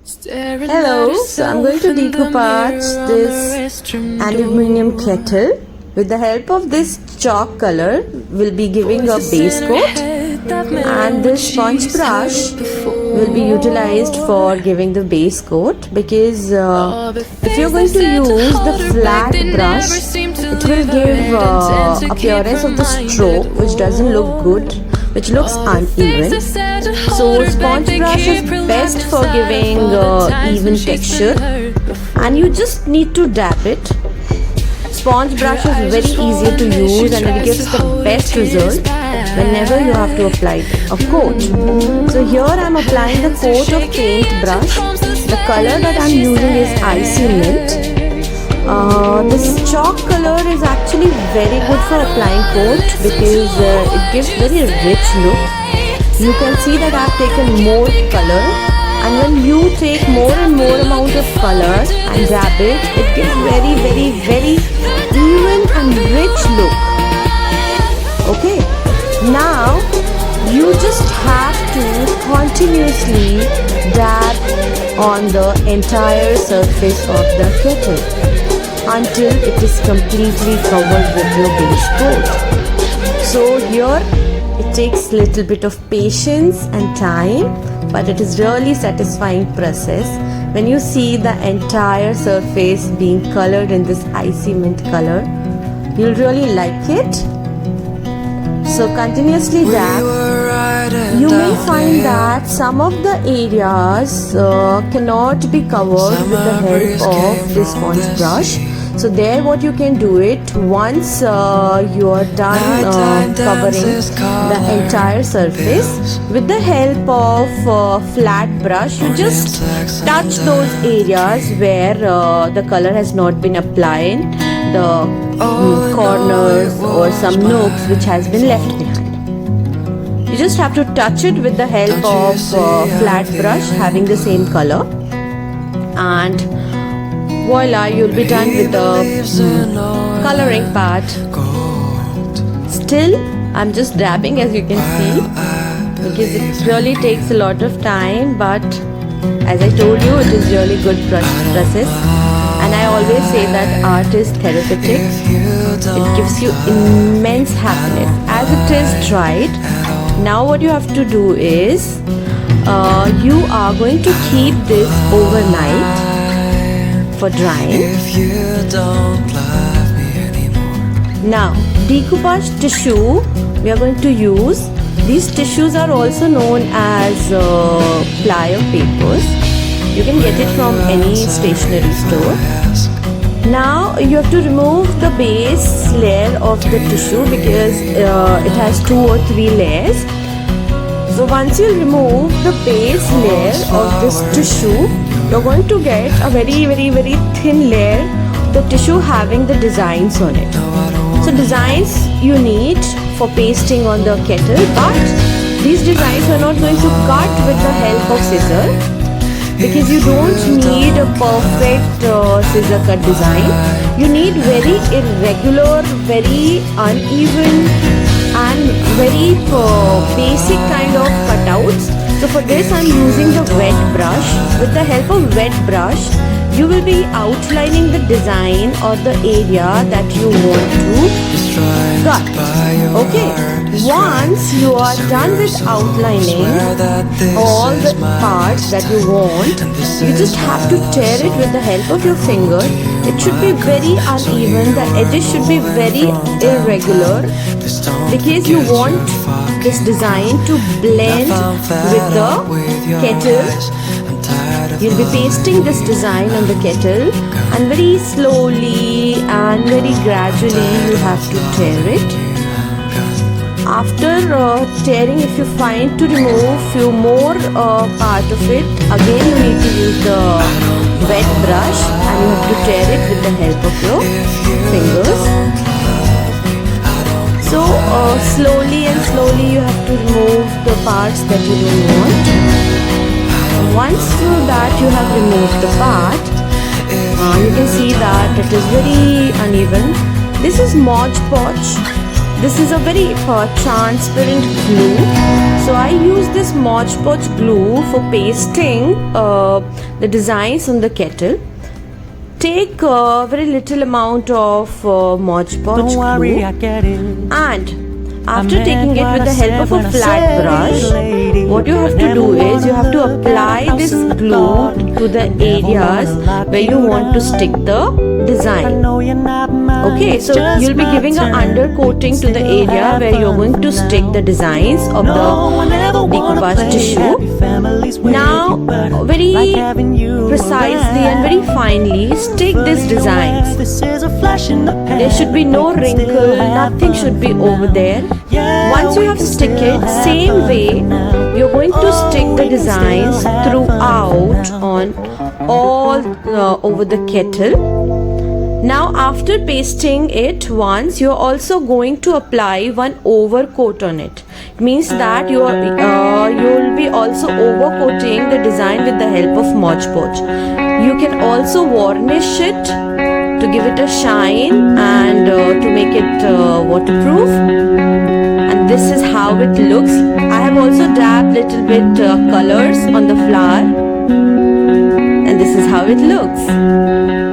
Hello, so I'm going to decoupage this aluminium kettle. With the help of this chalk color, we'll be giving a base coat, and this sponge brush will be utilized for giving the base coat, because if you're going to use the flat brush, it will give appearance of the stroke which doesn't look good, which looks uneven. So sponge brush is best for giving even texture, and you just need to dab it. Sponge brush is very easy to use and it gives the best result whenever you have to apply a coat. So here I am applying the coat of paint brush. The color that I am using is icy mint. This chalk color is actually very good for applying coat because it gives very rich look. You can see that I have taken more color, and when you take more and more amount of color and dab it, it gives very even and rich look. Okay, now you just have to continuously dab on the entire surface of the kettle until it is completely covered with your base coat. So here it takes little bit of patience and time, but it is really satisfying process when you see the entire surface being colored in this icy mint color. You'll really like it. So continuously dab. You may find that some of the areas cannot be covered with the help of this sponge brush. So there what you can do it, once you are done covering the entire surface, with the help of flat brush, you just touch those areas where the color has not been applied, the corners or some nooks which has been left behind. You just have to touch it with the help of flat brush having the same color, and voila, you'll be done with the coloring part. Still, I'm just dabbing, as you can see, because it really takes a lot of time, but as I told you, it is really good process, and I always say that art is therapeutic. It gives you immense happiness. As it is dried, now what you have to do is you are going to keep this overnight for drying. Now, decoupage tissue we are going to use. These tissues are also known as plier papers. You can get it from any stationery store. Now you have to remove the base layer of the tissue because it has 2 or 3 layers. So once you remove the base layer of this tissue, you're going to get a very thin layer, the tissue having the designs on it. So designs you need for pasting on the kettle, but these designs are not going to cut with the help of scissor, because you don't need a perfect scissor cut design. You need very irregular, very uneven and very basic kind of cutouts. So for this I'm using the wet brush. With the help of wet brush, you will be outlining the design or the area that you want to cut. Okay, once you are done with outlining all the parts that you want, you just have to tear it with the help of your finger. It should be very uneven, the edges should be very irregular, because you want this design to blend with the kettle. You'll be pasting this design on the kettle, and very slowly and very gradually you have to tear it. After tearing, if you find to remove few more part of it, again you need to use the wet brush and you have to tear it with the help of your fingers. So slowly you have to remove the parts that you don't want. Once that you have removed the part, you can see that it is very uneven. This is Mod Podge. This is a very transparent glue. So I use this Mod Podge glue for pasting the designs on the kettle, take a very little amount of Mod Podge glue, and after taking it with the help of a flat brush, what you have to do is you have to apply this glue to the areas where you want to stick the design. Okay, so you'll be giving an undercoating to the area where you're going to stick the designs of the decoupage tissue. Now, very precisely and very finely stick these designs. There should be no wrinkle, nothing should be over there. Once you have stick it, same way you're going to stick the designs throughout on all over the kettle. Now after pasting it once, you're also going to apply one overcoat on it. It means that you'll be also overcoating the design with the help of Mod Podge. You can also varnish it to give it a shine and to make it waterproof. And this is how it looks. I have also dabbed little bit colors on the flower, and this is how it looks.